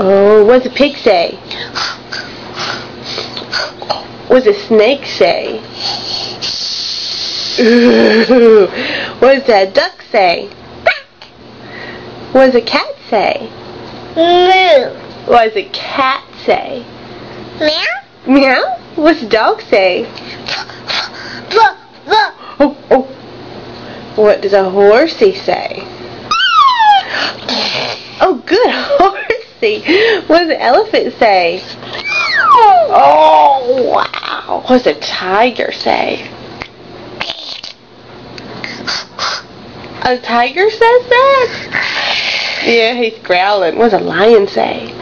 Oh, what does a pig say? What does a snake say? Ooh. What does a duck say? What does a cat say? What does a cat say? Meow. Meow? What's a dog say? Oh, oh. What does a horsey say? Oh, good, horsey. What does an elephant say? Oh, wow. What does a tiger say? A tiger says that? Yeah, he's growling. What does a lion say?